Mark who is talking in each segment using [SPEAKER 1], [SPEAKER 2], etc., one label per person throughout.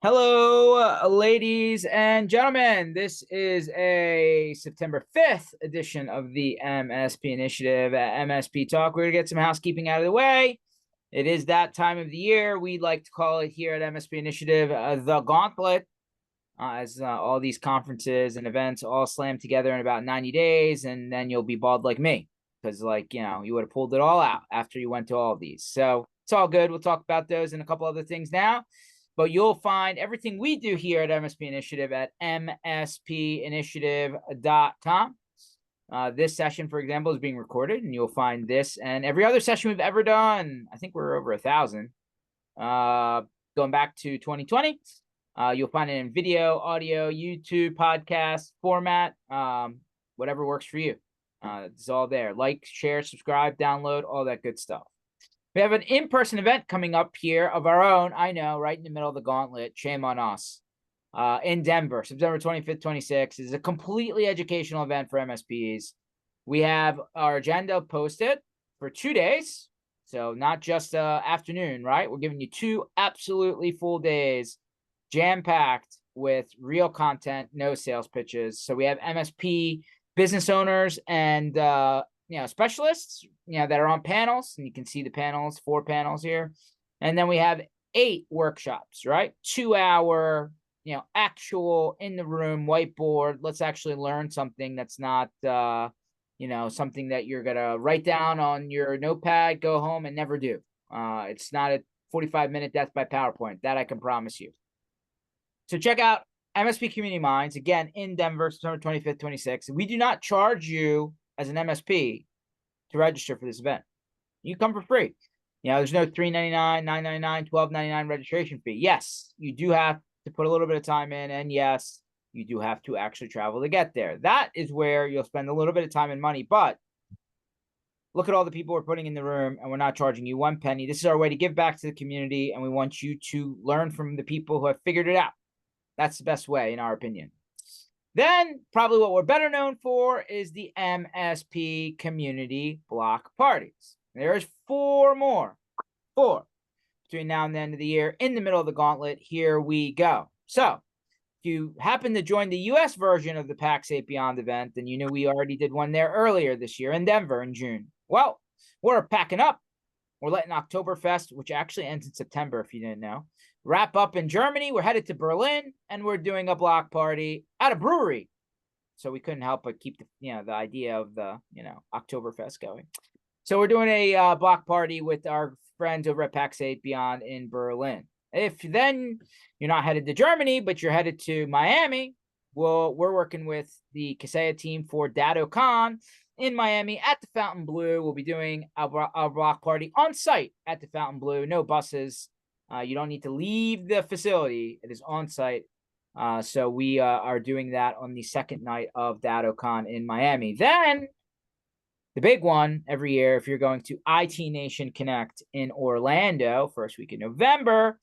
[SPEAKER 1] Hello, ladies and gentlemen. This is a September 5th edition of the MSP Initiative at MSP Talk. We're going to get some housekeeping out of the way. It is that time of the year. We like to call it here at MSP Initiative the Gauntlet, as all these conferences and events all slam together in about 90 days, and then you'll be bald like me because, you would have pulled it all out after you went to all of these. So it's all good. We'll talk about those and a couple other things now. But you'll find everything we do here at MSP Initiative at mspinitiative.com. This session, for example, is being recorded, and you'll find this and every other session we've ever done. I think we're over 1,000. Going back to 2020. You'll find it in video, audio, YouTube, podcast format, whatever works for you. It's all there. Like, share, subscribe, download, all that good stuff. We have an in-person event coming up here of our own. I know, right in the middle of the gauntlet. Shame on us. In Denver, September 25th, 26th. Is a completely educational event for MSPs. We have our agenda posted for 2 days. So not just afternoon, right? We're giving you 2 absolutely full days, jam-packed with real content, no sales pitches. So we have MSP business owners and specialists, that are on panels, and you can see the panels, 4 panels here. And then we have 8 workshops, right? 2-hour, actual in the room whiteboard. Let's actually learn something that's not, something that you're going to write down on your notepad, go home and never do. It's not a 45-minute death by PowerPoint. That I can promise you. So check out MSP Community Minds, again, in Denver, September 25th, 26th. We do not charge you as an MSP to register for this event. You come for free. There's no $3.99, $9.99, $12.99 registration fee. Yes, you do have to put a little bit of time in, and yes, you do have to actually travel to get there. That is where you'll spend a little bit of time and money, but look at all the people we're putting in the room, and we're not charging you 1 penny. This is our way to give back to the community, and we want you to learn from the people who have figured it out. That's the best way, in our opinion. Then, probably what we're better known for is the MSP Community Block Parties. There's 4 more. 4. Between now and the end of the year, in the middle of the gauntlet, here we go. So, if you happen to join the U.S. version of the PAX 8 Beyond event, then you know we already did one there earlier this year in Denver in June. Well, we're packing up. We're letting Oktoberfest, which actually ends in September, if you didn't know, wrap up in Germany. We're headed to Berlin, and we're doing a block party at a brewery. So we couldn't help but keep the idea of the Oktoberfest going. So we're doing a block party with our friends over at PAX 8 Beyond in Berlin. If then you're not headed to Germany, but you're headed to Miami, well, we're working with the Kaseya team for DattoCon in Miami at the Fontainebleau. We'll be doing our block party on site at the Fontainebleau. No buses. You don't need to leave the facility. It is on site. So we are doing that on the second night of DattoCon in Miami. Then the big one every year, if you're going to IT Nation Connect in Orlando, first week in November,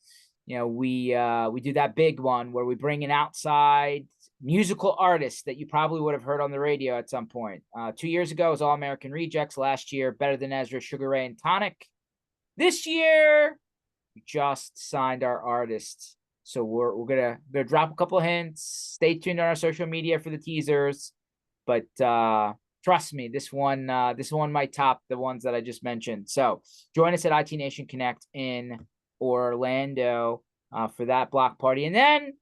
[SPEAKER 1] we do that big one where we bring in outside musical artists that you probably would have heard on the radio at some point. 2 years ago, it was All American Rejects. Last year, Better Than Ezra, Sugar Ray, and Tonic. This year, we just signed our artists. So we're gonna drop a couple of hints. Stay tuned on our social media for the teasers. But trust me, this one might top the ones that I just mentioned. So join us at IT Nation Connect in Orlando for that block party. And then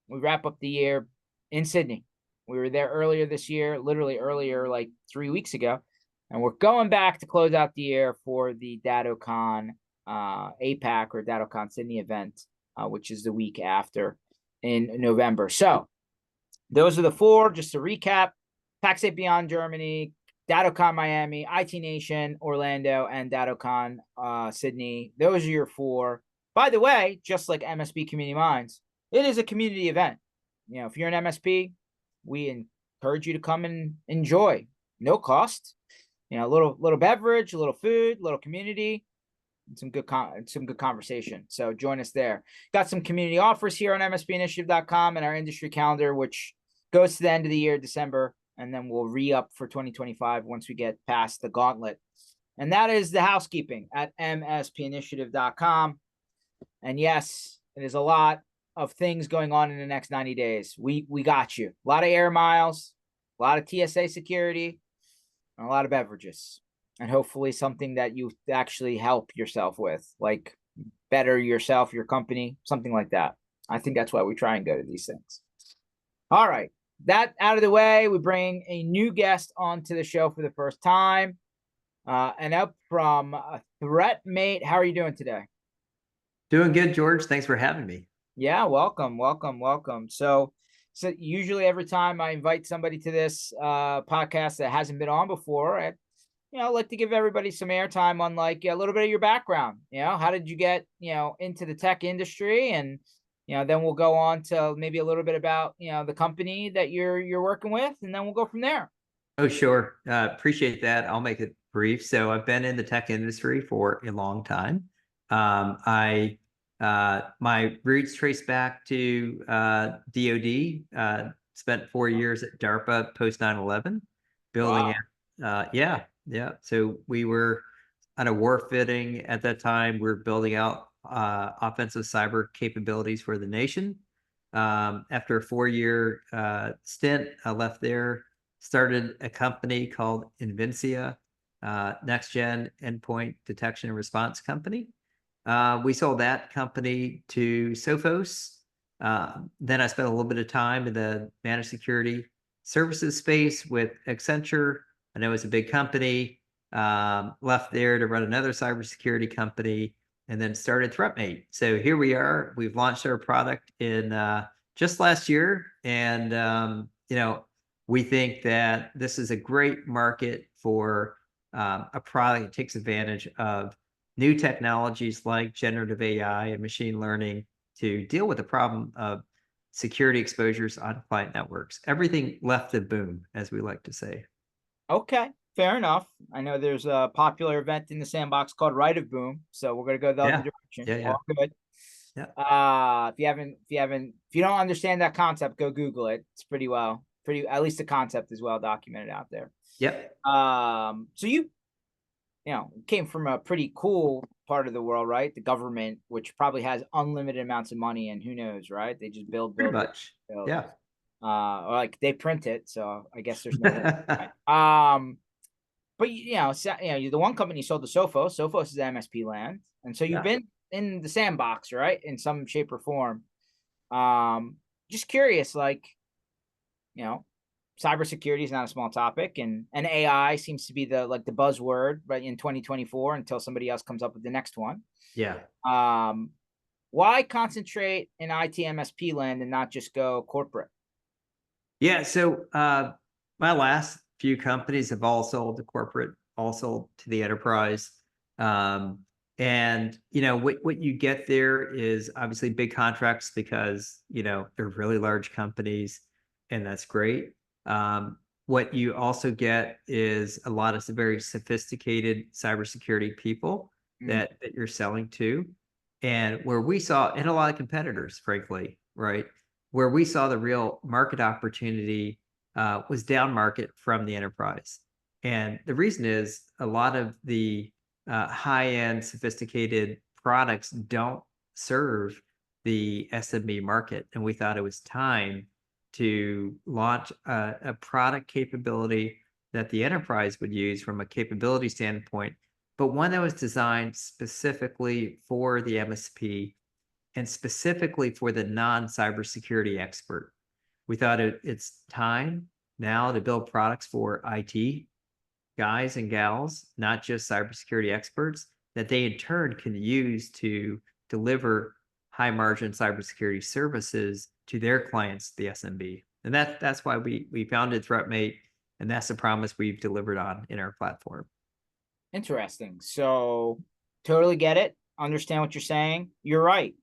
[SPEAKER 1] we wrap up the year in Sydney. We were there earlier this year, literally earlier, like 3 weeks ago. And we're going back to close out the year for the DattoCon APAC or DattoCon Sydney event, which is the week after in November. So those are the 4, just to recap: PAX 8 Beyond Germany, DattoCon Miami, IT Nation Orlando, and DattoCon Sydney. Those are your 4. By the way, just like MSP Community Minds, it is a community event. If you're an MSP, we encourage you to come and enjoy. No cost. A little beverage, a little food, a little community, and some good conversation. So join us there. Got some community offers here on mspinitiative.com and our industry calendar, which goes to the end of the year, December, and then we'll re-up for 2025 once we get past the gauntlet. And that is the housekeeping at mspinitiative.com. And yes, it is a lot of things going on in the next 90 days. We got you. A lot of air miles, a lot of TSA security, and a lot of beverages. And hopefully something that you actually help yourself with, like better yourself, your company, something like that. I think that's why we try and go to these things. All right. That out of the way, we bring a new guest onto the show for the first time. Anup from Threatmate. How are you doing today?
[SPEAKER 2] Doing good, George. Thanks for having me.
[SPEAKER 1] Yeah, welcome. So usually every time I invite somebody to this podcast that hasn't been on before, I like to give everybody some airtime on like a little bit of your background. How did you get into the tech industry, and then we'll go on to maybe a little bit about the company that you're working with, and then we'll go from there.
[SPEAKER 2] Oh, sure. Appreciate that. I'll make it brief. So I've been in the tech industry for a long time. I My roots trace back to DoD. Spent 4 years at DARPA post 9/11, building
[SPEAKER 1] Wow.
[SPEAKER 2] yeah. So we were on a war footing at that time. We are building out offensive cyber capabilities for the nation. After a 4-year stint, I left there, started a company called Invincia, next gen endpoint detection and response company. We sold that company to Sophos. Then I spent a little bit of time in the managed security services space with Accenture. I know it's a big company. Left there to run another cybersecurity company, and then started Threatmate. So here we are. We've launched our product in just last year, and we think that this is a great market for a product that takes advantage of new technologies like generative AI and machine learning to deal with the problem of security exposures on client networks. Everything left the boom, as we like to say.
[SPEAKER 1] Okay, fair enough. I know there's a popular event in the sandbox called Right of Boom, so we're gonna go the other
[SPEAKER 2] Yeah,
[SPEAKER 1] direction.
[SPEAKER 2] yeah, yeah,
[SPEAKER 1] All good.
[SPEAKER 2] yeah.
[SPEAKER 1] If you don't understand that concept, go Google it. It's pretty, at least the concept is well documented out there.
[SPEAKER 2] Yep.
[SPEAKER 1] So you came from a pretty cool part of the world, right? The government, which probably has unlimited amounts of money, and who knows, right? They just build,
[SPEAKER 2] Pretty
[SPEAKER 1] build, build,
[SPEAKER 2] much.
[SPEAKER 1] build.
[SPEAKER 2] Yeah.
[SPEAKER 1] Or like they print it, so I guess there's no limit. Right? But the one company you sold to Sophos. Sophos is MSP land, and so you've
[SPEAKER 2] Yeah.
[SPEAKER 1] been in the sandbox, right, in some shape or form. Just curious, like, you know, cybersecurity is not a small topic, and AI seems to be the buzzword right in 2024 until somebody else comes up with the next one.
[SPEAKER 2] Yeah.
[SPEAKER 1] Why concentrate in IT MSP land and not just go corporate?
[SPEAKER 2] Yeah. So my last few companies have all sold to corporate, all sold to the enterprise. Um, and what you get there is obviously big contracts because they're really large companies, and that's great. What you also get is a lot of very sophisticated cybersecurity people
[SPEAKER 1] Mm.
[SPEAKER 2] that you're selling to, and where we saw, and a lot of competitors, frankly, right? Where we saw the real market opportunity was down market from the enterprise. And the reason is a lot of the high-end sophisticated products don't serve the SMB market. And we thought it was time to launch a product capability that the enterprise would use from a capability standpoint, but one that was designed specifically for the MSP and specifically for the non-cybersecurity expert. We thought it's time now to build products for IT guys and gals, not just cybersecurity experts, that they in turn can use to deliver high margin cybersecurity services to their clients, the SMB. And that's why we founded Threatmate, and that's the promise we've delivered on in our platform.
[SPEAKER 1] Interesting. So totally get it. Understand what you're saying. You're right.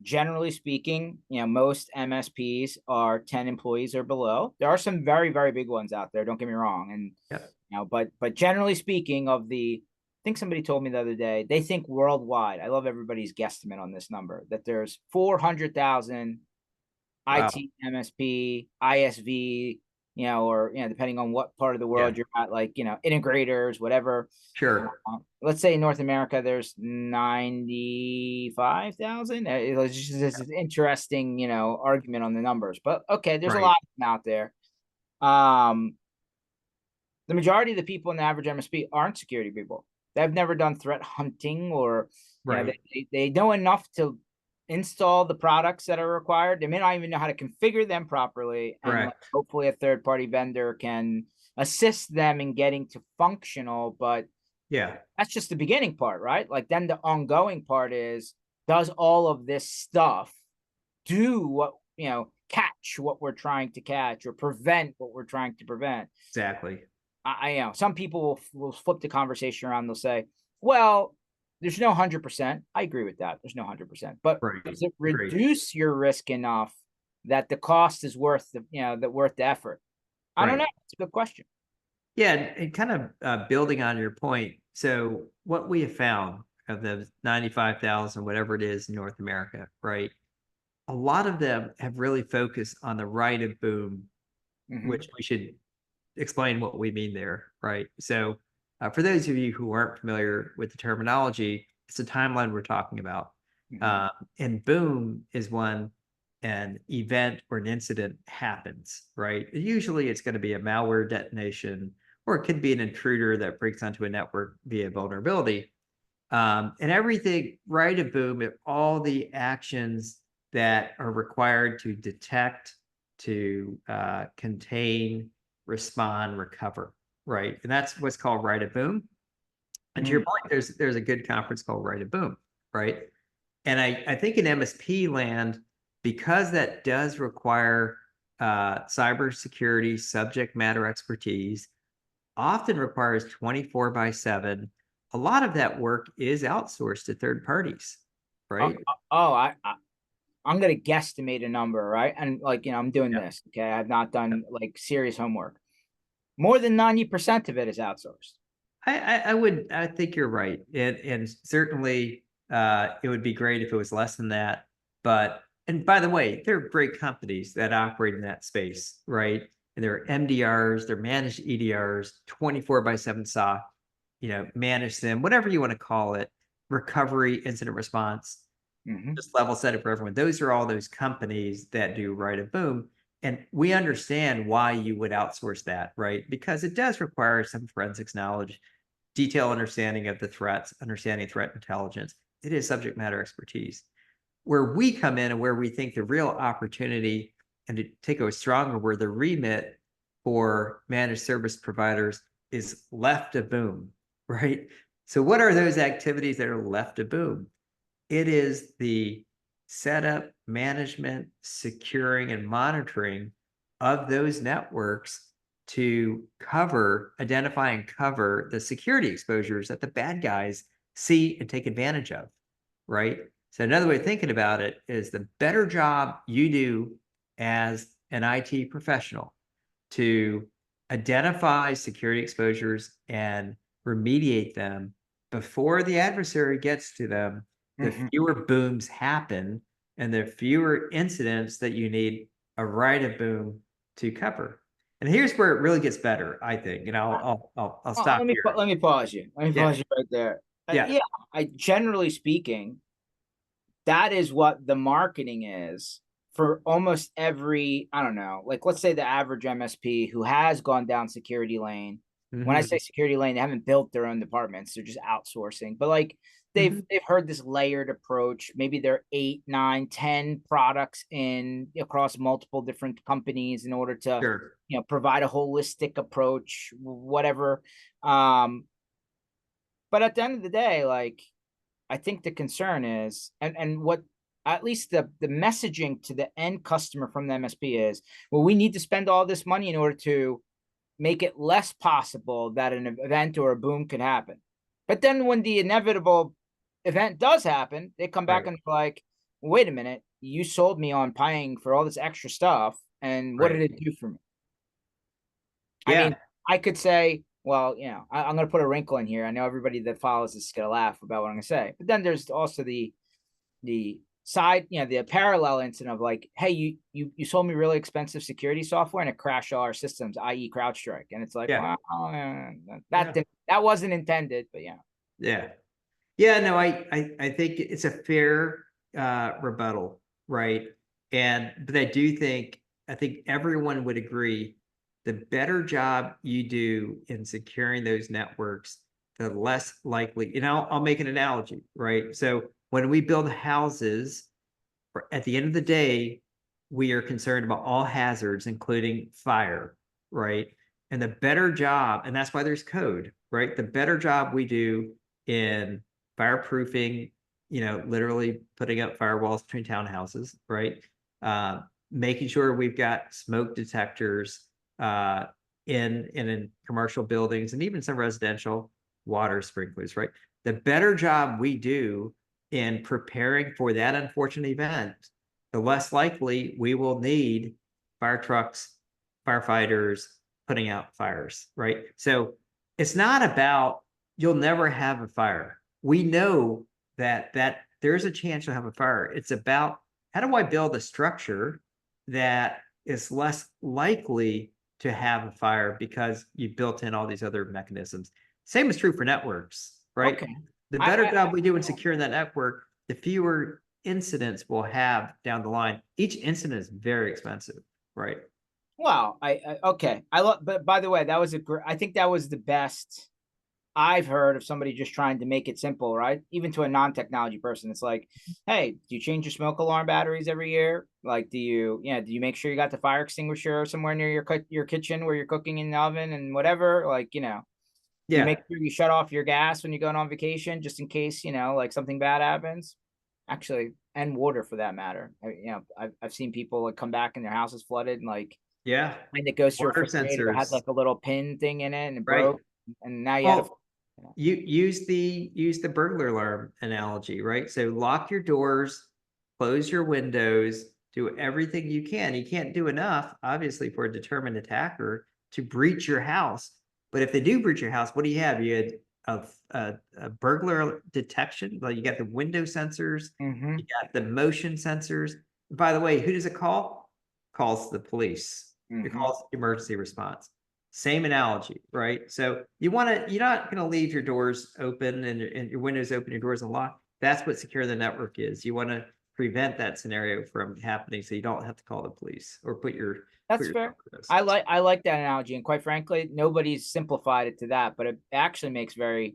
[SPEAKER 1] Generally speaking, most MSPs are 10 employees or below. There are some very, very big ones out there. Don't get me wrong. And,
[SPEAKER 2] Yep.
[SPEAKER 1] but generally speaking I think somebody told me the other day, they think worldwide. I love everybody's guesstimate on this number, that there's 400,000
[SPEAKER 2] Wow.
[SPEAKER 1] IT, MSP, ISV, or depending on what part of the
[SPEAKER 2] Yeah,
[SPEAKER 1] world you're at, like integrators, whatever.
[SPEAKER 2] sure.
[SPEAKER 1] Let's say in North America, there's 95,000. It's just this is interesting, argument on the numbers. But okay, there's a
[SPEAKER 2] Right,
[SPEAKER 1] lot of them out there. Um, the majority of the people in the average MSP aren't security people. They've never done threat hunting, or
[SPEAKER 2] right,
[SPEAKER 1] they know enough to install the products that are required. They may not even know how to configure them properly, and like,
[SPEAKER 2] correct.
[SPEAKER 1] hopefully a third party vendor can assist them in getting to functional. But
[SPEAKER 2] Yeah,
[SPEAKER 1] that's just the beginning part, right? Like then the ongoing part is, does all of this stuff do what, catch what we're trying to catch, or prevent what we're trying to prevent?
[SPEAKER 2] exactly.
[SPEAKER 1] I know some people will flip the conversation around. They'll say, well, there's no 100%. I agree with that. There's no 100%, but
[SPEAKER 2] Right,
[SPEAKER 1] does it
[SPEAKER 2] great.
[SPEAKER 1] reduce your risk enough that the cost is worth the effort? I don't know.
[SPEAKER 2] Right.
[SPEAKER 1] It's a good question.
[SPEAKER 2] Yeah, and kind of building on your point. So what we have found of the 95,000, whatever it is in North America, right? A lot of them have really focused on the right of boom,
[SPEAKER 1] Mm-hmm.
[SPEAKER 2] which we should explain what we mean there, right? So for those of you who aren't familiar with the terminology, it's the timeline we're talking about.
[SPEAKER 1] Mm-hmm.
[SPEAKER 2] Uh, and boom is when an event or an incident happens, right? Usually it's going to be a malware detonation, or it could be an intruder that breaks onto a network via vulnerability. And everything right of boom, all the actions that are required to detect, to contain, respond, recover, right? And that's what's called right of boom. And to your
[SPEAKER 1] Mm-hmm.
[SPEAKER 2] point, there's a good conference called right of boom, right? And I think in MSP land, because that does require cybersecurity subject matter expertise, often requires 24 by 7. A lot of that work is outsourced to third parties,
[SPEAKER 1] Oh,
[SPEAKER 2] right?
[SPEAKER 1] I'm gonna guesstimate a number, right? And like I'm doing
[SPEAKER 2] Yeah.
[SPEAKER 1] this. Okay, I've not done like serious homework. More than 90% of it is outsourced.
[SPEAKER 2] I think you're right. And certainly it would be great if it was less than that. But and by the way, there are great companies that operate in that space, right? And there are MDRs, they're managed EDRs, 24 by 7 SOC, manage them, whatever you want to call it, recovery, incident response,
[SPEAKER 1] Mm-hmm.
[SPEAKER 2] just level set it for everyone. Those are all those companies that do right of boom. And we understand why you would outsource that, right? Because it does require some forensics knowledge, detailed understanding of the threats, understanding threat intelligence. It is subject matter expertise. Where we come in and where we think the real opportunity, and to take a stronger word, the remit for managed service providers is left of boom, right? So, what are those activities that are left of boom? It is the setup, management, securing, and monitoring of those networks to identify and cover the security exposures that the bad guys see and take advantage of, right? So another way of thinking about it is the better job you do as an IT professional to identify security exposures and remediate them before the adversary gets to them, the
[SPEAKER 1] Mm-hmm.
[SPEAKER 2] fewer booms happen and the fewer incidents that you need a right of boom to cover. And here's where it really gets better, I think. And I'll
[SPEAKER 1] Oh,
[SPEAKER 2] stop here.
[SPEAKER 1] let me pause you. Let me
[SPEAKER 2] Yeah,
[SPEAKER 1] pause you right there.
[SPEAKER 2] yeah.
[SPEAKER 1] Yeah, I generally speaking, that is what the marketing is for almost every, I don't know, like let's say the average MSP who has gone down security lane. When I
[SPEAKER 2] Hmm.
[SPEAKER 1] say security lane, they haven't built their own departments, they're just outsourcing. But like
[SPEAKER 2] Hmm.
[SPEAKER 1] they've heard this layered approach. Maybe there are 8, 9, 10 products in across multiple different companies in order to,
[SPEAKER 2] Sure.
[SPEAKER 1] provide a holistic approach, whatever. Um, but at the end of the day, like I think the concern is, and what at least the messaging to the end customer from the MSP is, well, we need to spend all this money in order to make it less possible that an event or a boom could happen. But then when the inevitable event does happen, they come back
[SPEAKER 2] Right.
[SPEAKER 1] and like, wait a minute, you sold me on paying for all this extra stuff, and what did
[SPEAKER 2] Right.
[SPEAKER 1] it do for me? I
[SPEAKER 2] Yeah.
[SPEAKER 1] mean, I could say, well, I'm going to put a wrinkle in here. I know everybody that follows this is going to laugh about what I'm going to say, but then there's also the side, the parallel incident of like, hey, you sold me really expensive security software and it crashed all our systems, i.e. CrowdStrike. And it's like,
[SPEAKER 2] Yeah.
[SPEAKER 1] well,
[SPEAKER 2] Yeah.
[SPEAKER 1] that wasn't intended, but yeah.
[SPEAKER 2] Yeah. Yeah, no, I think it's a fair rebuttal, right? But I think everyone would agree the better job you do in securing those networks, the less likely, I'll make an analogy, right? So when we build houses, at the end of the day, we are concerned about all hazards, including fire, right? And the better job, and that's why there's code, right? The better job we do in fireproofing, literally putting up firewalls between townhouses, right? Making sure we've got smoke detectors in commercial buildings and even some residential water sprinklers, right? The better job we do in preparing for that unfortunate event, the less likely we will need fire trucks, firefighters putting out fires, right? So it's not about you'll never have a fire. We know that there's a chance you'll have a fire. It's about how do I build a structure that is less likely to have a fire because you built in all these other mechanisms. Same is true for networks, right?
[SPEAKER 1] Okay.
[SPEAKER 2] The better job we do in securing that network, the fewer incidents we'll have down the line. Each incident is very expensive, right?
[SPEAKER 1] Well, okay. I love, but by the way, that was I think that was the best I've heard of somebody just trying to make it simple, right? Even to a non-technology person, it's like, hey, do you change your smoke alarm batteries every year? Like, do you make sure you got the fire extinguisher somewhere near your kitchen where you're cooking in the oven and whatever? Like, do you make
[SPEAKER 2] Yeah.
[SPEAKER 1] sure you shut off your gas when you're going on vacation just in case, like something bad happens? Actually, and water for that matter. I've seen people like come back and their house is flooded and like,
[SPEAKER 2] Yeah.
[SPEAKER 1] and it goes to a
[SPEAKER 2] Water
[SPEAKER 1] refrigerator that had
[SPEAKER 2] sensors,
[SPEAKER 1] like a little pin thing in it and it
[SPEAKER 2] right?
[SPEAKER 1] broke, and now you had a.
[SPEAKER 2] Well, you use the burglar alarm analogy, right? So lock your doors, close your windows, do everything you can. You can't do enough, obviously, for a determined attacker to breach your house. But if they do breach your house, what do you have? You had a burglar detection. Well, you got the window sensors,
[SPEAKER 1] Mm-hmm.
[SPEAKER 2] you got the motion sensors. By the way, who does it call? Calls the police. It
[SPEAKER 1] Mm-hmm.
[SPEAKER 2] calls emergency response. Same analogy, right? So you're not going to leave your doors open and your windows open, your doors unlocked. That's what secure the network is. You want to prevent that scenario from happening so you don't have to call the police or put
[SPEAKER 1] That's
[SPEAKER 2] your
[SPEAKER 1] fair. I like that analogy, and quite frankly, nobody's simplified it to that, but it actually makes very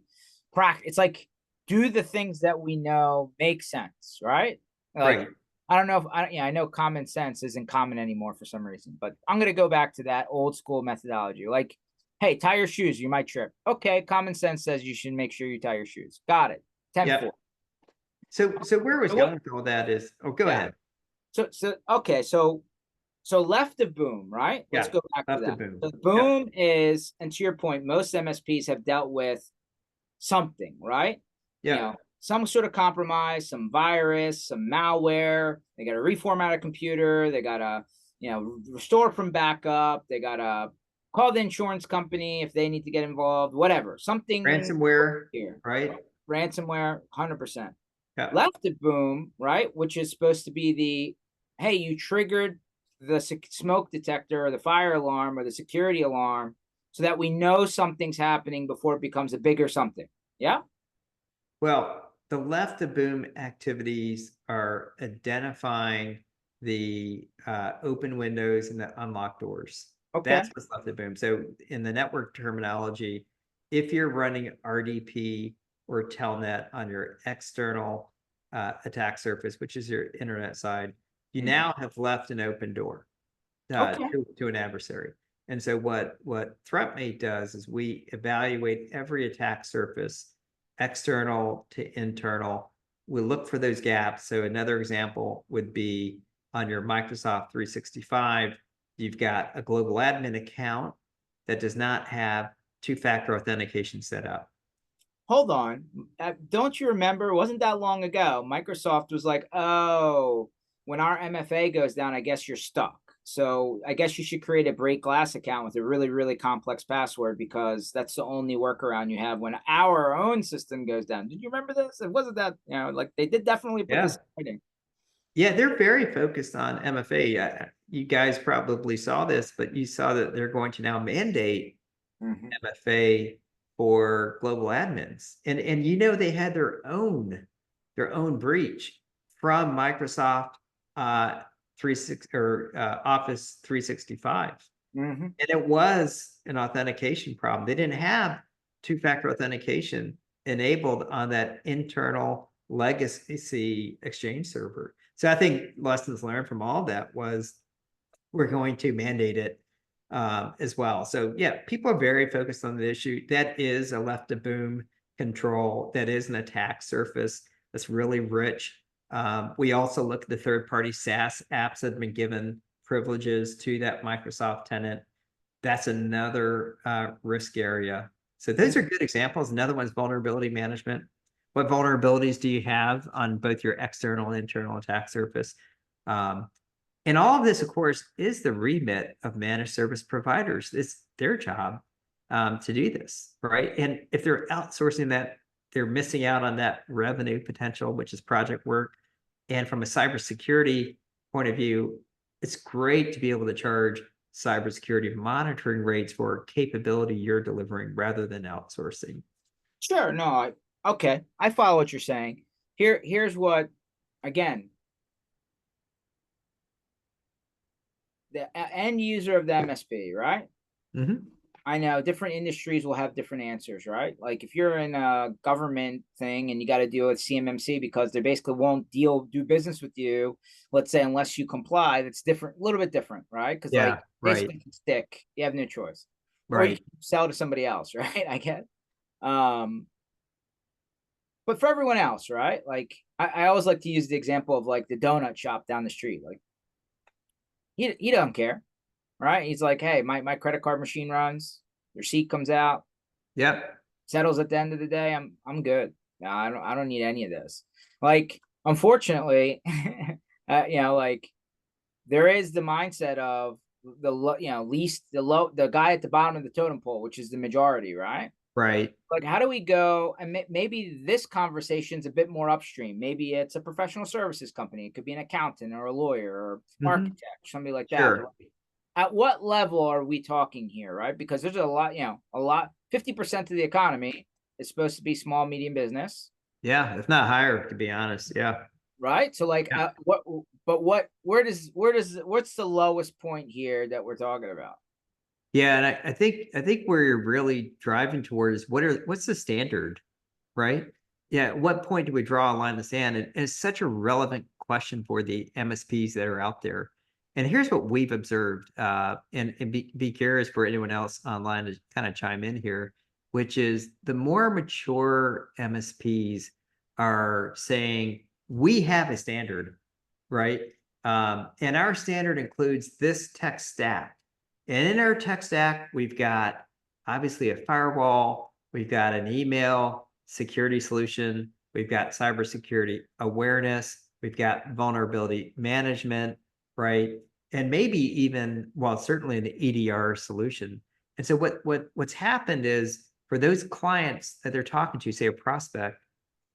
[SPEAKER 1] practical. It's like, do the things that we know make sense, right? Like,
[SPEAKER 2] right.
[SPEAKER 1] I don't know if I know common sense isn't common anymore for some reason, but I'm gonna go back to that old school methodology. Like, hey, tie your shoes, you might trip. Okay, common sense says you should make sure you tie your shoes. Got it. 10
[SPEAKER 2] Yep.
[SPEAKER 1] 4.
[SPEAKER 2] So where I was
[SPEAKER 1] So what?
[SPEAKER 2] going with all that is, go
[SPEAKER 1] Yeah.
[SPEAKER 2] ahead.
[SPEAKER 1] So okay, so left of boom, right? Let's
[SPEAKER 2] Yeah.
[SPEAKER 1] go back to
[SPEAKER 2] Up to
[SPEAKER 1] that.
[SPEAKER 2] boom.
[SPEAKER 1] So
[SPEAKER 2] Yeah.
[SPEAKER 1] boom is, and to your point, most MSPs have dealt with something, right?
[SPEAKER 2] Yeah.
[SPEAKER 1] Some sort of compromise, some virus, some malware. They got to reformat a computer. They got to, restore from backup. They got to call the insurance company if they need to get involved, whatever. Something
[SPEAKER 2] Ransomware,
[SPEAKER 1] here.
[SPEAKER 2] right?
[SPEAKER 1] Ransomware, 100%.
[SPEAKER 2] Yeah.
[SPEAKER 1] Left of boom, right? Which is supposed to be hey, you triggered the smoke detector or the fire alarm or the security alarm so that we know something's happening before it becomes a bigger something. Yeah.
[SPEAKER 2] Well, the left of boom activities are identifying the open windows and the unlocked doors.
[SPEAKER 1] Okay.
[SPEAKER 2] That's what's left of boom. So in the network terminology, if you're running RDP or Telnet on your external attack surface, which is your internet side, you now have left an open door
[SPEAKER 1] Okay.
[SPEAKER 2] to an adversary. And so what Threatmate does is we evaluate every attack surface, external to internal. We look for those gaps. So another example would be on your Microsoft 365, you've got a global admin account that does not have two-factor authentication set up.
[SPEAKER 1] Hold on. Don't you remember? Wasn't that long ago? Microsoft was like, oh, when our MFA goes down, I guess you're stuck. So I guess you should create a break glass account with a really, really complex password because that's the only workaround you have when our own system goes down. Did you remember this? It wasn't that, like they did definitely put
[SPEAKER 2] Yeah.
[SPEAKER 1] this in writing.
[SPEAKER 2] Yeah, they're very focused on MFA. You guys probably saw this, but you saw that they're going to now mandate MFA for global admins. And they had their own breach from Microsoft 36 or Office 365. And it was an authentication problem. They didn't have two-factor authentication enabled on that internal legacy Exchange server. So I think lessons learned from all of that was we're going to mandate it as well. So yeah, people are very focused on the issue. That is a left of boom control. That is an attack surface that's really rich. We also look at the third-party SaaS apps that have been given privileges to that Microsoft tenant. That's another risk area. So those are good examples. Another one's vulnerability management. What vulnerabilities do you have on both your external and internal attack surface? And all of this, of course, is the remit of managed service providers. It's their job to do this, right? And if they're outsourcing that, they're missing out on that revenue potential, which is project work. And from a cybersecurity point of view, it's great to be able to charge cybersecurity monitoring rates for capability you're delivering rather than outsourcing.
[SPEAKER 1] Sure. No, okay. I follow what you're saying. Here's what, again, the end user of the MSP, right? I know different industries will have different answers, right? Like if you're in a government thing and you got to deal with CMMC because they basically won't do business with you, let's say, unless you comply, that's different, a little bit different, right? Because like basically stick, you have no choice. Or you can sell to somebody else, right? I get. But for everyone else, right? Like I always like to use the example of like the donut shop down the street. Like he don't care, right? He's like, hey, my credit card machine runs, your receipt comes out, settles at the end of the day. I'm good. No, I don't need any of this. Like, unfortunately, like there is the mindset of the guy at the bottom of the totem pole, which is the majority, right?
[SPEAKER 2] Right.
[SPEAKER 1] Like, how do we go? And maybe this conversation's a bit more upstream. Maybe it's a professional services company. It could be an accountant or a lawyer or architect, somebody like that.
[SPEAKER 2] Sure.
[SPEAKER 1] At what level are we talking here, right? Because there's a lot, 50% of the economy is supposed to be small, medium business.
[SPEAKER 2] Yeah, if not higher, to be honest. Yeah.
[SPEAKER 1] Right. So like, what's the lowest point here that we're talking about?
[SPEAKER 2] Yeah, and I think where you're really driving towards what's the standard, right? Yeah, at what point do we draw a line in the sand? And it's such a relevant question for the MSPs that are out there. And here's what we've observed, and be curious for anyone else online to kind of chime in here, which is the more mature MSPs are saying we have a standard, right? And our standard includes this tech stack. And in our tech stack, we've got obviously a firewall, we've got an email security solution, we've got cybersecurity awareness, we've got vulnerability management, right? And maybe even, well, certainly an EDR solution. And so what's happened is for those clients that they're talking to, say a prospect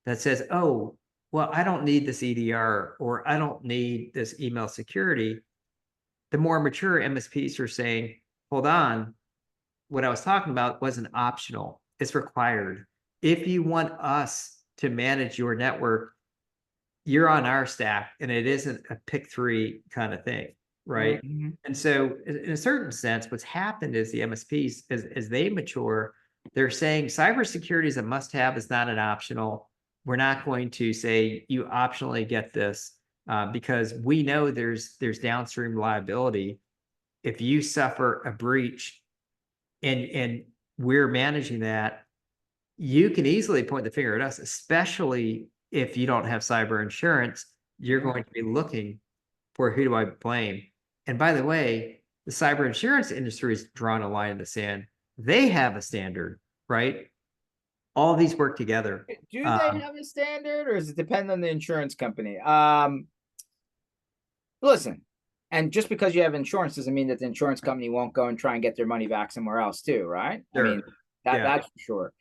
[SPEAKER 2] that says, oh, well, I don't need this EDR or I don't need this email security. The more mature MSPs are saying, hold on, what I was talking about wasn't optional, it's required. If you want us to manage your network, you're on our stack and it isn't a pick three kind of thing, right? And so in a certain sense, what's happened is the MSPs, as they mature, they're saying cybersecurity is a must-have, it's not an optional. We're not going to say you optionally get this because we know there's downstream liability if you suffer a breach and we're managing that. You can easily point the finger at us, especially if you don't have cyber insurance. You're going to be looking for who do I blame. And by the way, the cyber insurance industry has drawn a line in the sand. They have a standard, right? All these work together.
[SPEAKER 1] Do they have a standard, or does it depend on the insurance company? Listen, and just because you have insurance doesn't mean that the insurance company won't go and try and get their money back somewhere else too, right?
[SPEAKER 2] Sure.
[SPEAKER 1] I mean, that's for sure.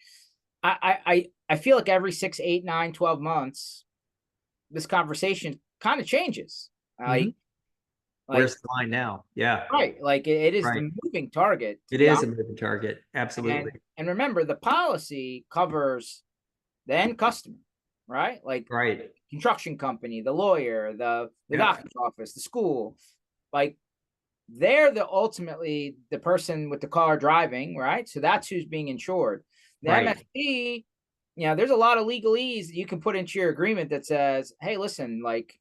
[SPEAKER 1] I feel like every 6, 8, 9, 12 months, this conversation kind of changes.
[SPEAKER 2] Mhm.
[SPEAKER 1] Like
[SPEAKER 2] Where's the line now? Yeah,
[SPEAKER 1] right, like it is
[SPEAKER 2] right.
[SPEAKER 1] the moving target, to
[SPEAKER 2] It
[SPEAKER 1] be
[SPEAKER 2] is a
[SPEAKER 1] honest.
[SPEAKER 2] moving target. Absolutely.
[SPEAKER 1] And remember, the policy covers the end customer, right? Like
[SPEAKER 2] Right.
[SPEAKER 1] construction company, the lawyer, the
[SPEAKER 2] Yep.
[SPEAKER 1] doctor's office, the school. Like they're ultimately the person with the car driving, right? So that's who's being insured. The
[SPEAKER 2] Right.
[SPEAKER 1] MSP, there's a lot of legalese that you can put into your agreement that says, hey, listen, like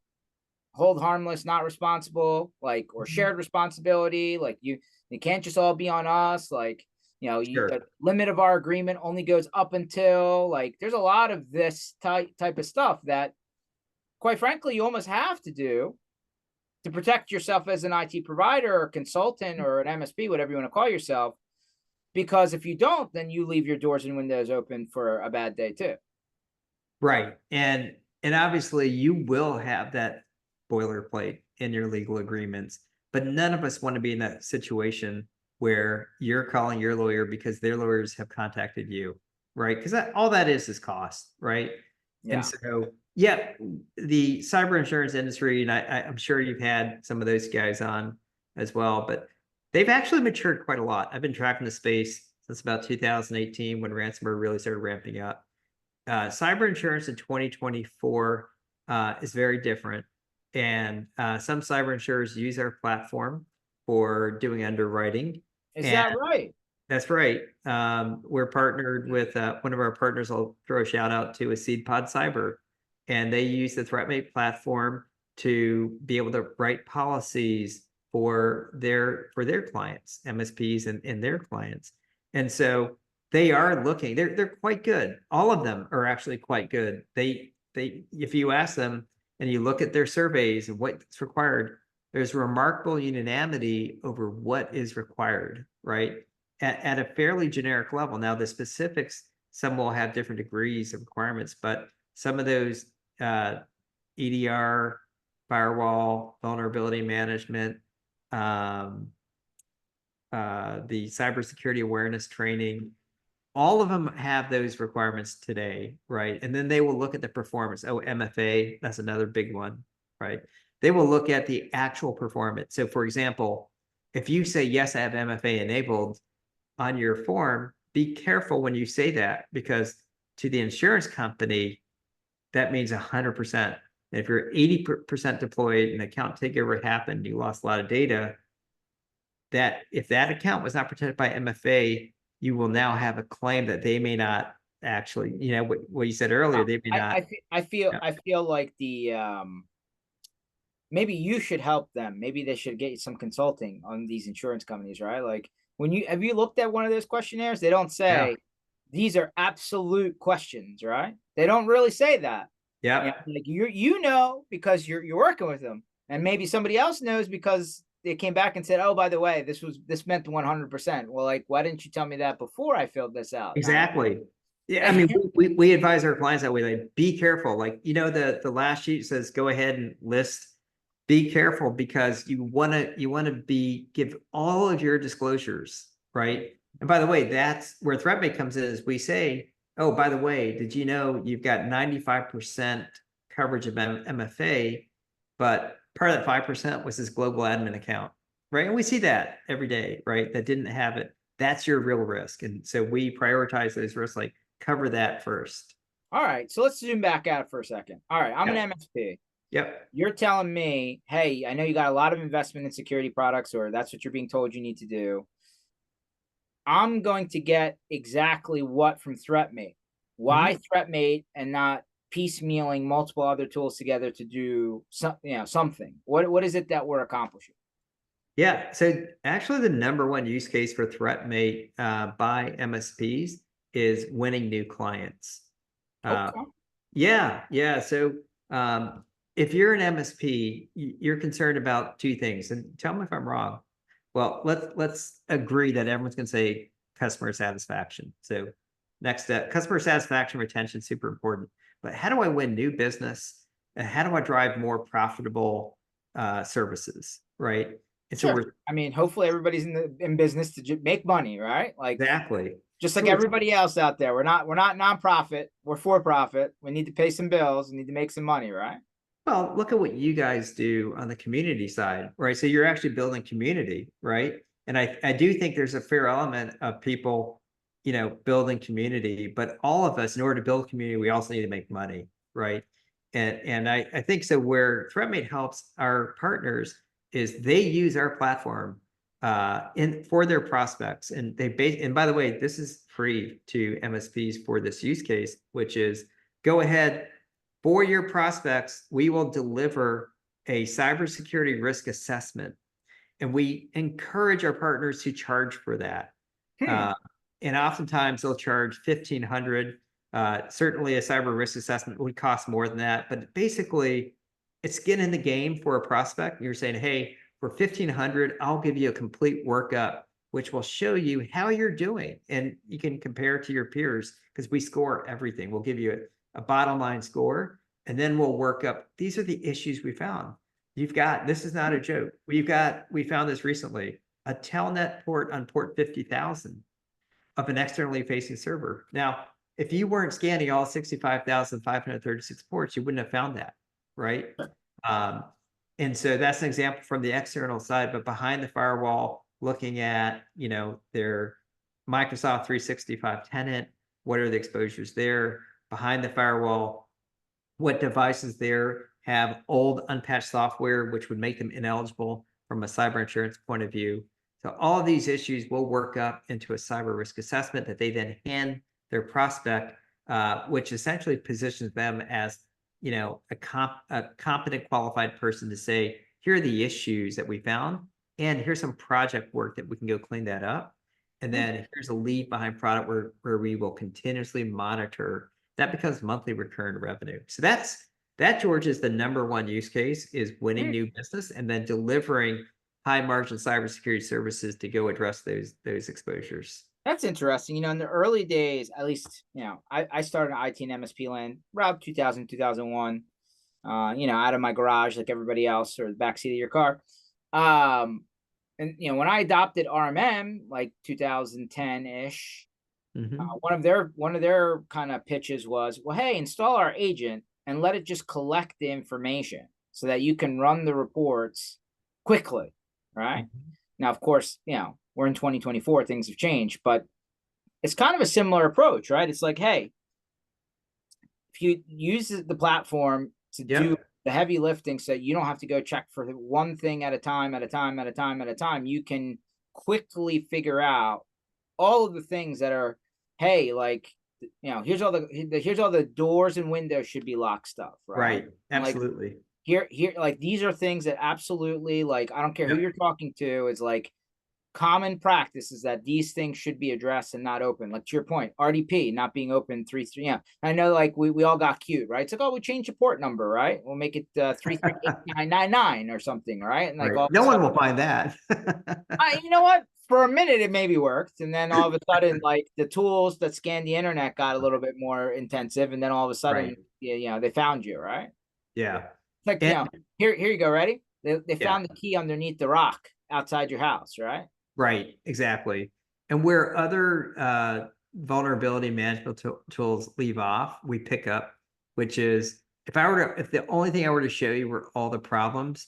[SPEAKER 1] hold harmless, not responsible, like, or
[SPEAKER 2] Mhm.
[SPEAKER 1] shared responsibility. Like it can't just all be on us. Like,
[SPEAKER 2] Sure.
[SPEAKER 1] the limit of our agreement only goes up until, like, there's a lot of this type of stuff that, quite frankly, you almost have to do to protect yourself as an IT provider or consultant or an MSP, whatever you want to call yourself. Because if you don't, then you leave your doors and windows open for a bad day too.
[SPEAKER 2] Right. And obviously you will have that boilerplate in your legal agreements, but none of us want to be in that situation where you're calling your lawyer because their lawyers have contacted you, right? Because all that is cost, right? And
[SPEAKER 1] Yeah.
[SPEAKER 2] so, yeah, the cyber insurance industry, and I'm sure you've had some of those guys on as well, but they've actually matured quite a lot. I've been tracking the space since about 2018 when ransomware really started ramping up. Cyber insurance in 2024 is very different. And some cyber insurers use our platform for doing underwriting.
[SPEAKER 1] Is
[SPEAKER 2] And
[SPEAKER 1] that right?
[SPEAKER 2] that's right. We're partnered with one of our partners. I'll throw a shout out to is SeedPod Cyber, and they use the Threatmate platform to be able to write policies for their clients, MSPs and their clients. And so they are looking. They're quite good. All of them are actually quite good. They if you ask them and you look at their surveys and what's required, there's remarkable unanimity over what is required, right? At a fairly generic level. Now, the specifics, some will have different degrees of requirements, but some of those EDR, firewall, vulnerability management, um, the cybersecurity awareness training, all of them have those requirements today, right? And then they will look at the performance. Oh, MFA, that's another big one, right? They will look at the actual performance. So, for example, if you say, yes, I have MFA enabled on your form, be careful when you say that because to the insurance company, that means 100%. If you're 80% deployed and account takeover happened, you lost a lot of data, that if that account was not protected by MFA, you will now have a claim that they may not actually, what you said earlier, they may not.
[SPEAKER 1] I
[SPEAKER 2] Yeah.
[SPEAKER 1] feel like the maybe you should help them. Maybe they should get some consulting on these insurance companies, right? Like have you looked at one of those questionnaires? They don't
[SPEAKER 2] Yeah.
[SPEAKER 1] say these are absolute questions, right? They don't really say that.
[SPEAKER 2] Yeah.
[SPEAKER 1] Like because you're working with them, and maybe somebody else knows because they came back and said, "Oh, by the way, this meant 100%." Well, like, why didn't you tell me that before I filled this out?
[SPEAKER 2] Exactly. Yeah. I mean, we advise our clients that way. Like, be careful. Like, the last sheet says go ahead and list. Be careful because you want to give all of your disclosures, right? And by the way, that's where ThreatMate comes in is we say, oh, by the way, did you know you've got 95% coverage of MFA, but part of that 5% was this global admin account, right? And we see that every day, right? That didn't have it. That's your real risk. And so we prioritize those risks, like cover that first.
[SPEAKER 1] All right, so let's zoom back out for a second. All right, I'm an
[SPEAKER 2] Yep.
[SPEAKER 1] MSP.
[SPEAKER 2] Yep.
[SPEAKER 1] You're telling me, hey, I know you got a lot of investment in security products, or that's what you're being told you need to do. I'm going to get exactly what from Threatmate.
[SPEAKER 2] Mhm.
[SPEAKER 1] Why Threatmate and not piecemealing multiple other tools together to do something? What is it that we're accomplishing?
[SPEAKER 2] Yeah. So actually, the number one use case for ThreatMate by MSPs is winning new clients. Uh,
[SPEAKER 1] Okay.
[SPEAKER 2] yeah. Yeah. So if you're an MSP, you're concerned about two things, and tell me if I'm wrong. Well, let's agree that everyone's going to say customer satisfaction. So next step, customer satisfaction, retention, super important. But how do I win new business? And how do I drive more profitable services? Right. And so
[SPEAKER 1] Sure.
[SPEAKER 2] we're
[SPEAKER 1] I mean, hopefully everybody's in business to make money, right? Like
[SPEAKER 2] exactly.
[SPEAKER 1] just
[SPEAKER 2] So
[SPEAKER 1] like
[SPEAKER 2] we're
[SPEAKER 1] everybody else out there. We're not nonprofit. We're for profit. We need to pay some bills. We need to make some money, right?
[SPEAKER 2] Well, look at what you guys do on the community side, right? So you're actually building community, right? And I do think there's a fair element of people, building community, but all of us, in order to build community, we also need to make money, right? And I think so where Threatmate helps our partners is they use our platform in for their prospects. And and by the way, this is free to MSPs for this use case, which is go ahead for your prospects, we will deliver a cybersecurity risk assessment, and we encourage our partners to charge for that.
[SPEAKER 1] Hmm.
[SPEAKER 2] Uh, and oftentimes they'll charge 1,500. Certainly, a cyber risk assessment would cost more than that, but basically, it's skin in the game for a prospect. You're saying, "Hey, for 1,500, I'll give you a complete workup, which will show you how you're doing, and you can compare to your peers because we score everything. We'll give you a bottom line score, and then we'll work up. These are the issues we found. This is not a joke. We found this recently, a telnet port on port 50,000 of an externally facing server. Now, if you weren't scanning all 65,536 ports, you wouldn't have found that, right? Um, and so that's an example from the external side, but behind the firewall, looking at, their Microsoft 365 tenant, what are the exposures there? Behind the firewall, what devices there have old unpatched software, which would make them ineligible from a cyber insurance point of view. So all of these issues will work up into a cyber risk assessment that they then hand their prospect, which essentially positions them as, a competent, qualified person to say, here are the issues that we found, and here's some project work that we can go clean that up. And then here's a leave behind product where we will continuously monitor. That becomes monthly recurring revenue. So that, George, is the number one use case, is winning new business and then delivering high margin cybersecurity services to go address those exposures.
[SPEAKER 1] That's interesting. In the early days, at least, I started IT and MSP land around 2000, 2001, out of my garage like everybody else, or the backseat of your car. And, when I adopted RMM, like 2010-ish,
[SPEAKER 2] Mhm.
[SPEAKER 1] one of their kind of pitches was, well, hey, install our agent and let it just collect the information so that you can run the reports quickly, right?
[SPEAKER 2] Mhm.
[SPEAKER 1] Now, of course, we're in 2024, things have changed, but it's kind of a similar approach, right? It's like, hey, if you use the platform to do
[SPEAKER 2] Yep.
[SPEAKER 1] the heavy lifting so you don't have to go check for one thing at a time, you can quickly figure out all of the things that are, hey, like, here's all the doors and windows should be locked stuff, right?
[SPEAKER 2] Right.
[SPEAKER 1] And like,
[SPEAKER 2] Absolutely.
[SPEAKER 1] here, like, these are things that absolutely, like, I don't care who
[SPEAKER 2] Yep.
[SPEAKER 1] you're talking to, is like common practice is that these things should be addressed and not open. Like, to your point, RDP not being open 3 3. Yeah, I know. Like, we all got cute, right? It's like, oh, we changed the port number, right? We'll make it 3389999 or something, right? And like,
[SPEAKER 2] Right.
[SPEAKER 1] all of a
[SPEAKER 2] No one
[SPEAKER 1] sudden,
[SPEAKER 2] will find that.
[SPEAKER 1] you know what? For a minute, it maybe worked, and then all of a sudden, like, the tools that scan the internet got a little bit more intensive, and then all of a sudden,
[SPEAKER 2] Right.
[SPEAKER 1] they found you, right?
[SPEAKER 2] Yeah.
[SPEAKER 1] It's like,
[SPEAKER 2] And
[SPEAKER 1] here you go, ready? They
[SPEAKER 2] yeah.
[SPEAKER 1] found the key underneath the rock outside your house, right?
[SPEAKER 2] Right, exactly. And where other vulnerability management tools leave off, we pick up, which is if the only thing I were to show you were all the problems,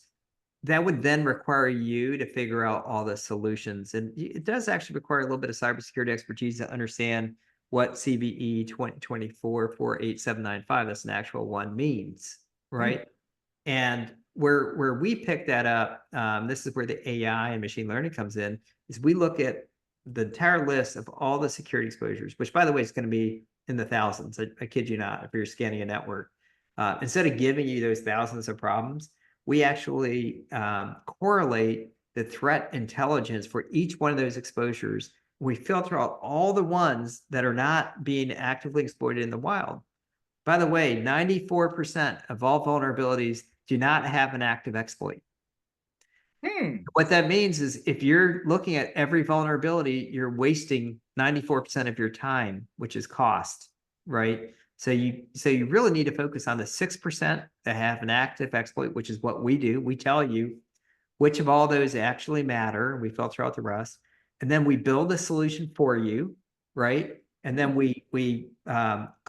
[SPEAKER 2] that would then require you to figure out all the solutions. And it does actually require a little bit of cybersecurity expertise to understand what CVE 2024-48795, that's an actual one, means,
[SPEAKER 1] Hmm.
[SPEAKER 2] right? And where we pick that up, this is where the AI and machine learning comes in, is we look at the entire list of all the security exposures, which, by the way, is going to be in the thousands. I kid you not, if you're scanning a network. Instead of giving you those thousands of problems, we actually correlate the threat intelligence for each one of those exposures. We filter out all the ones that are not being actively exploited in the wild. By the way, 94% of all vulnerabilities do not have an active exploit.
[SPEAKER 1] Hmm.
[SPEAKER 2] What that means is if you're looking at every vulnerability, you're wasting 94% of your time, which is cost, right? So you really need to focus on the 6% that have an active exploit, which is what we do. We tell you which of all those actually matter. We filter out the rest, and then we build a solution for you, right? And then we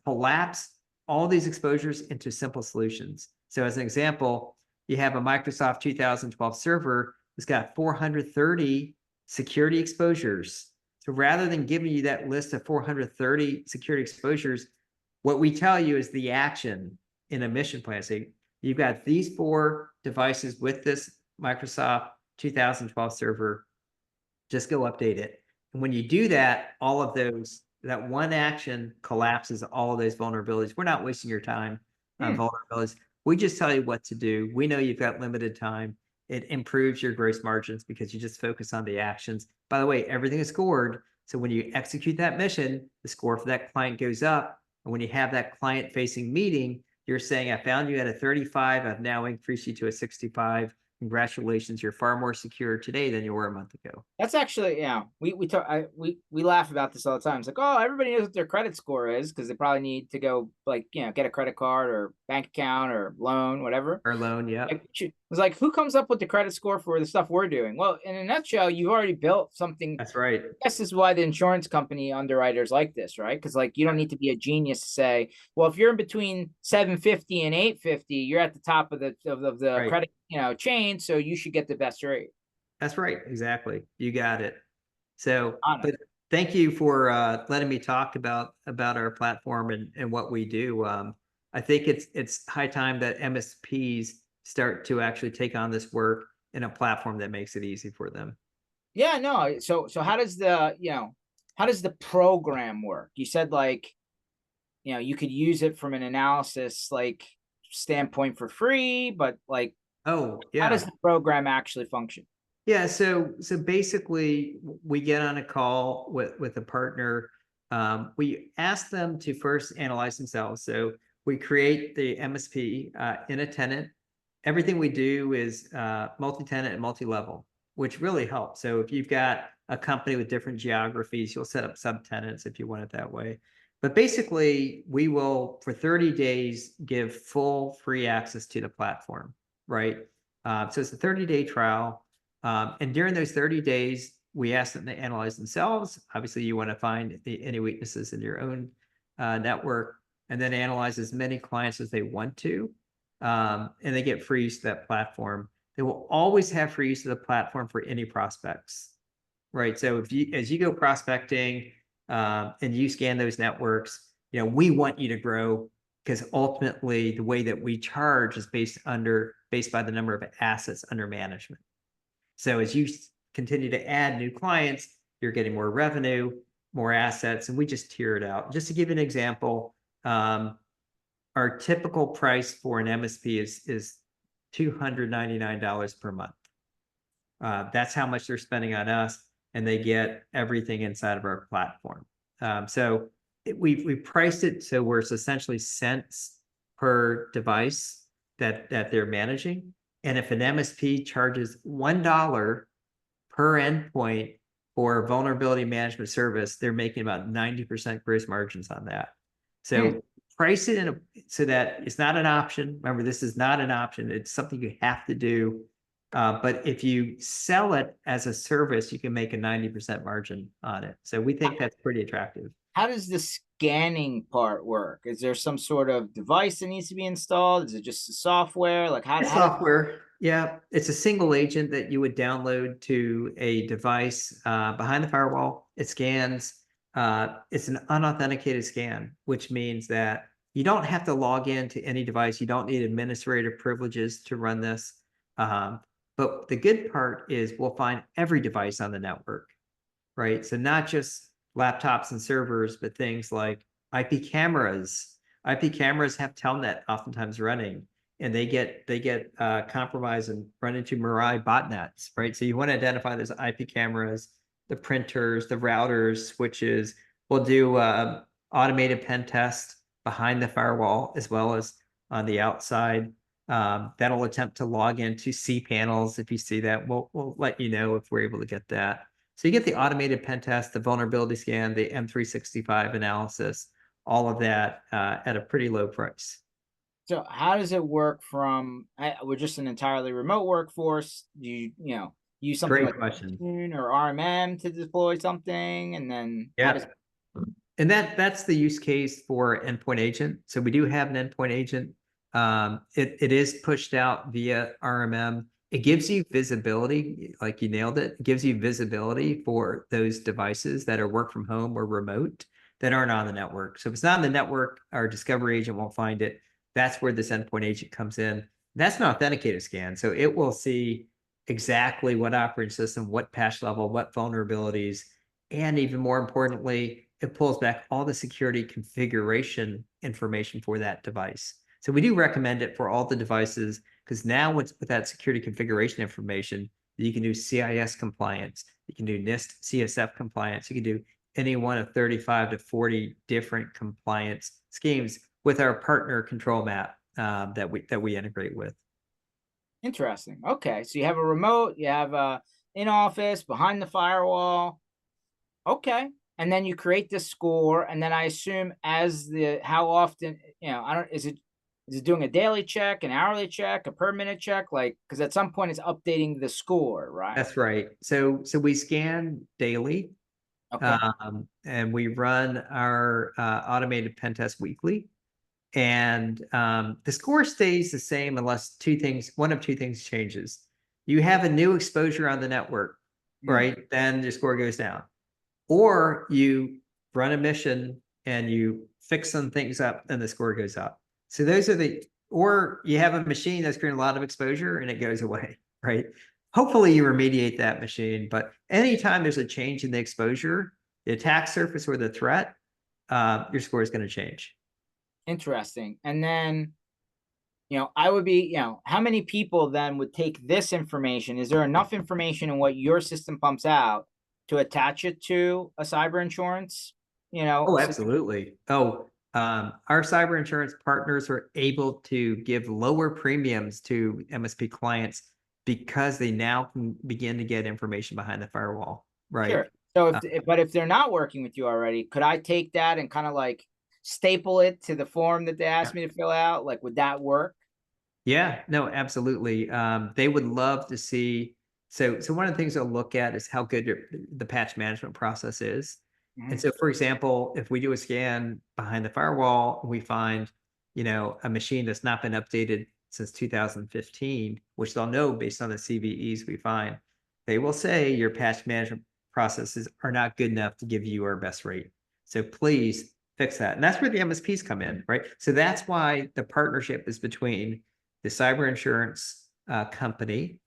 [SPEAKER 2] collapse all these exposures into simple solutions. So as an example, you have a Microsoft 2012 server that's got 430 security exposures. So rather than giving you that list of 430 security exposures, what we tell you is the action in a mission plan. So you've got these 4 devices with this Microsoft 2012 server, just go update it. And when you do that, all of those, that one action collapses all of those vulnerabilities. We're not wasting your time on vulnerabilities. We just tell you what to do. We know you've got limited time. It improves your gross margins because you just focus on the actions. By the way, everything is scored. So when you execute that mission, the score for that client goes up. And when you have that client facing meeting, you're saying, I found you at a 35. I've now increased you to a 65. Congratulations, you're far more secure today than you were a month ago.
[SPEAKER 1] That's actually, we laugh about this all the time. It's like, oh, everybody knows what their credit score is because they probably need to go get a credit card or bank account or loan, whatever.
[SPEAKER 2] Our loan, yeah.
[SPEAKER 1] It's like, who comes up with the credit score for the stuff we're doing? Well, in a nutshell, you've already built something.
[SPEAKER 2] That's right.
[SPEAKER 1] I guess this is why the insurance company underwriters like this, right? Because you don't need to be a genius to say, well, if you're in between 750 and 850, you're at the top of the
[SPEAKER 2] right.
[SPEAKER 1] credit chain, so you should get the best rate.
[SPEAKER 2] That's right. Exactly. You got it. So, but thank you for letting me talk about our platform and what we do. I think it's high time that MSPs start to actually take on this work in a platform that makes it easy for them.
[SPEAKER 1] Yeah, no. So how does the program work? You said you could use it from an analysis standpoint for free, but
[SPEAKER 2] oh yeah,
[SPEAKER 1] how does the program actually function?
[SPEAKER 2] Yeah, so basically we get on a call with a partner. We ask them to first analyze themselves. So we create the MSP in a tenant. Everything we do is multi-tenant and multi-level, which really helps. So if you've got a company with different geographies, you'll set up subtenants if you want it that way. But basically, we will, for 30 days, give full free access to the platform, right? So it's a 30-day trial. And during those 30 days, we ask them to analyze themselves. Obviously, you want to find any weaknesses in your own network, and then analyze as many clients as they want to. And they get free use of that platform. They will always have free use of the platform for any prospects, right? So as you go prospecting and you scan those networks, we want you to grow because ultimately the way that we charge is based by the number of assets under management. So as you continue to add new clients, you're getting more revenue, more assets, and we just tier it out. Just to give you an example, our typical price for an MSP is $299 per month. That's how much they're spending on us, and they get everything inside of our platform. So we priced it so where it's essentially cents per device that they're managing. And if an MSP charges $1 per endpoint for vulnerability management service, they're making about 90% gross margins on that. So price it so that it's not an option. Remember, this is not an option. It's something you have to do. But if you sell it as a service, you can make a 90% margin on it. So we think that's pretty attractive.
[SPEAKER 1] How does the scanning part work? Is there some sort of device that needs to be installed? Is it just the software?
[SPEAKER 2] Software. Yeah, it's a single agent that you would download to a device behind the firewall. It scans. It's an unauthenticated scan, which means that you don't have to log in to any device. You don't need administrative privileges to run this. But the good part is we'll find every device on the network, right? So not just laptops and servers, but things like IP cameras. IP cameras have Telnet oftentimes running, and they get compromised and run into Mirai botnets, right? So you want to identify those IP cameras, the printers, the routers, switches. We'll do automated pen test behind the firewall as well as on the outside. That'll attempt to log into cPanels. If you see that, we'll let you know if we're able to get that. So you get the automated pen test, the vulnerability scan, the M365 analysis, all of that at a pretty low price.
[SPEAKER 1] So how does it work we're just an entirely remote workforce? Do you use something
[SPEAKER 2] Great
[SPEAKER 1] like
[SPEAKER 2] question.
[SPEAKER 1] or RMM to deploy something? And then
[SPEAKER 2] and that's the use case for endpoint agent. So we do have an endpoint agent. It is pushed out via RMM. It gives you visibility, like you nailed it. It gives you visibility for those devices that are work from home or remote that aren't on the network. So if it's not on the network, our discovery agent won't find it. That's where this endpoint agent comes in. That's an authenticated scan. So it will see exactly what operating system, what patch level, what vulnerabilities, and even more importantly, it pulls back all the security configuration information for that device. So we do recommend it for all the devices because now with that security configuration information, you can do CIS compliance, you can do NIST CSF compliance, you can do any one of 35 to 40 different compliance schemes with our partner control map that we integrate with.
[SPEAKER 1] Interesting. Okay, so you have a remote, you have a in office, behind the firewall. Okay, and then you create the score, and then I assume as the how often, I don't, is it doing a daily check, an hourly check, a per minute check, like, because at some point it's updating the score, right?
[SPEAKER 2] That's right. So we scan daily,
[SPEAKER 1] Okay,
[SPEAKER 2] and we run our automated pen test weekly. And the score stays the same unless one of two things changes. You have a new exposure on the network, right? Then your score goes down. Or you run a mission and you fix some things up and the score goes up. So those are or you have a machine that's creating a lot of exposure and it goes away, right? Hopefully you remediate that machine, but anytime there's a change in the exposure, the attack surface or the threat, your score is going to change.
[SPEAKER 1] interesting. And then, I would be, how many people then would take this information? Is there enough information in what your system pumps out to attach it to a cyber insurance?
[SPEAKER 2] Oh, absolutely. Oh, our cyber insurance partners are able to give lower premiums to MSP clients because they now can begin to get information behind the firewall, right?
[SPEAKER 1] Sure. So if they're not working with you already, could I take that and kind of like staple it to the form that they asked me to fill out? Like, would that work?
[SPEAKER 2] Yeah, no, absolutely. They would love to see. So one of the things they'll look at is how good the patch management process is. And so, for example, if we do a scan behind the firewall, we find, a machine that's not been updated since 2015, which they'll know based on the CVEs we find. They will say your patch management processes are not good enough to give you our best rate. So please fix that. And that's where the MSPs come in, right? So that's why the partnership is between the cyber insurance company,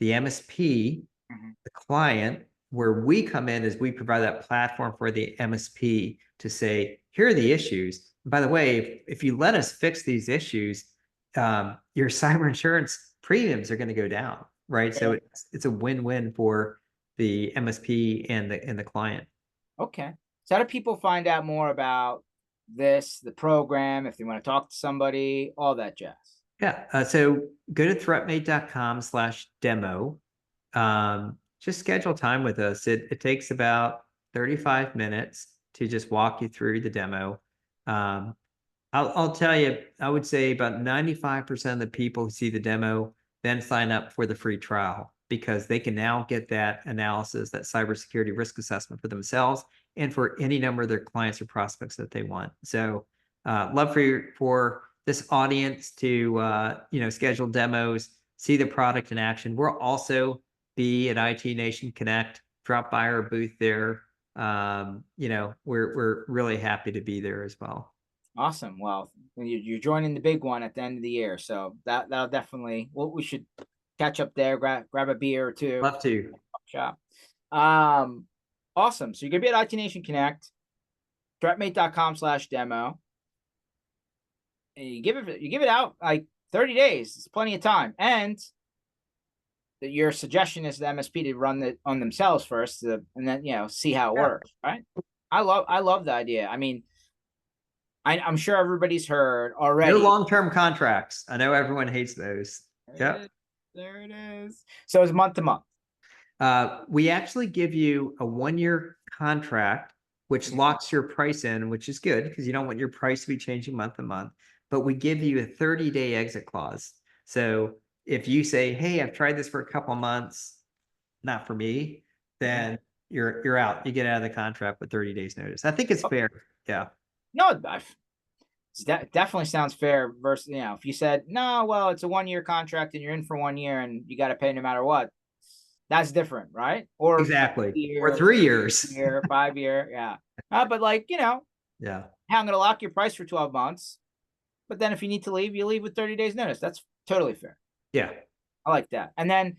[SPEAKER 2] the MSP, the client, where we come in is we provide that platform for the MSP to say, here are the issues. And by the way, if you let us fix these issues, your cyber insurance premiums are going to go down, right? So it's a win-win for the MSP and the client.
[SPEAKER 1] Okay. So how do people find out more about this, the program, if they want to talk to somebody, all that jazz?
[SPEAKER 2] Yeah. So go to threatmate.com/demo. Just schedule time with us. It takes about 35 minutes to just walk you through the demo. I'll tell you, I would say about 95% of the people who see the demo then sign up for the free trial because they can now get that analysis, that cybersecurity risk assessment for themselves and for any number of their clients or prospects that they want. So love for this audience to schedule demos, see the product in action. We'll also be at IT Nation Connect, drop by our booth there. We're really happy to be there as well.
[SPEAKER 1] Awesome. Well, you're joining the big one at the end of the year, so that'll definitely. Well, we should catch up there, grab a beer or two.
[SPEAKER 2] Love to.
[SPEAKER 1] Shop. Awesome. So you're gonna be at IT Nation Connect, threatmate.com/demo. And you give it out like 30 days. It's plenty of time. And your suggestion is the MSP to run it on themselves first, and then see how it works. Right. I love the idea. I mean, I'm sure everybody's heard already.
[SPEAKER 2] No long-term contracts. I know everyone hates those.
[SPEAKER 1] Yeah. There it is. So it's month to month.
[SPEAKER 2] We actually give you a 1-year contract, which locks your price in, which is good because you don't want your price to be changing month to month. But we give you a 30-day exit clause. So if you say, "Hey, I've tried this for a couple of months, not for me," then you're out. You get out of the contract with 30 days notice. I think it's fair. Yeah.
[SPEAKER 1] No, Definitely sounds fair versus, if you said, no, well, it's a 1 year contract and you're in for 1 year and you got to pay no matter what. That's different, right? Or
[SPEAKER 2] Exactly. Or
[SPEAKER 1] year,
[SPEAKER 2] 3 years.
[SPEAKER 1] 5 year. Yeah. But like,
[SPEAKER 2] Yeah.
[SPEAKER 1] I'm going to lock your price for 12 months. But then if you need to leave, you leave with 30 days notice. That's totally fair.
[SPEAKER 2] Yeah.
[SPEAKER 1] I like that. And then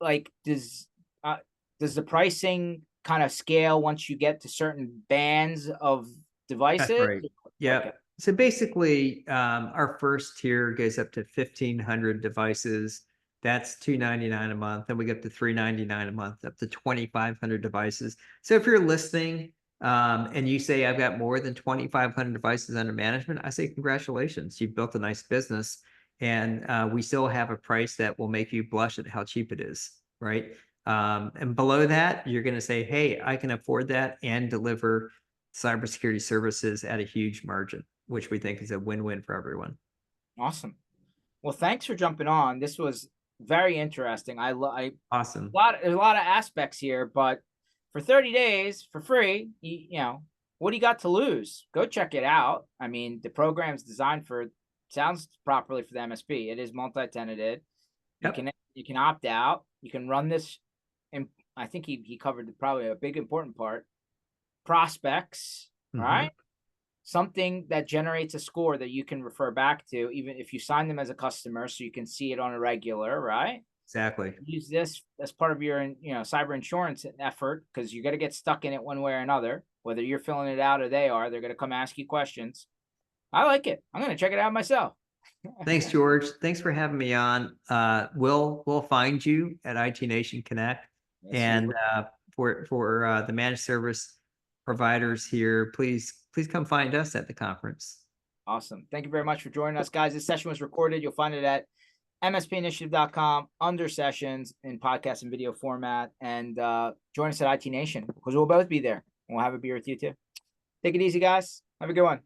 [SPEAKER 1] like, does the pricing kind of scale once you get to certain bands of devices?
[SPEAKER 2] That's right. Yeah.
[SPEAKER 1] Okay.
[SPEAKER 2] So basically, our first tier goes up to 1,500 devices. That's $299 a month. Then we get to $399 a month, up to 2,500 devices. So if you're listening, and you say I've got more than 2,500 devices under management, I say congratulations, you've built a nice business, and we still have a price that will make you blush at how cheap it is, right? And below that, you're going to say, hey, I can afford that and deliver cybersecurity services at a huge margin, which we think is a win-win for everyone.
[SPEAKER 1] Awesome. Well, thanks for jumping on. This was very interesting.
[SPEAKER 2] Awesome.
[SPEAKER 1] There's a lot of aspects here, but for 30 days for free, what do you got to lose? Go check it out. I mean, the program's designed sounds properly for the MSP. It is multi-tenanted.
[SPEAKER 2] Yep.
[SPEAKER 1] You can opt out. You can run this, and I think he covered probably a big important part. Prospects, right? Something that generates a score that you can refer back to, even if you sign them as a customer, so you can see it on a regular, right?
[SPEAKER 2] Exactly.
[SPEAKER 1] Use this as part of your, cyber insurance effort, because you got to get stuck in it one way or another, whether you're filling it out or they are. They're going to come ask you questions. I like it. I'm going to check it out myself.
[SPEAKER 2] Thanks, George. Thanks for having me on. We'll find you at IT Nation Connect,
[SPEAKER 1] Yes,
[SPEAKER 2] and for the managed service providers here, please come find us at the conference.
[SPEAKER 1] Awesome. Thank you very much for joining us, guys. This session was recorded. You'll find it at mspinitiative.com under sessions in podcast and video format. And join us at IT Nation, because we'll both be there. We'll have a beer with you too. Take it easy, guys. Have a good one.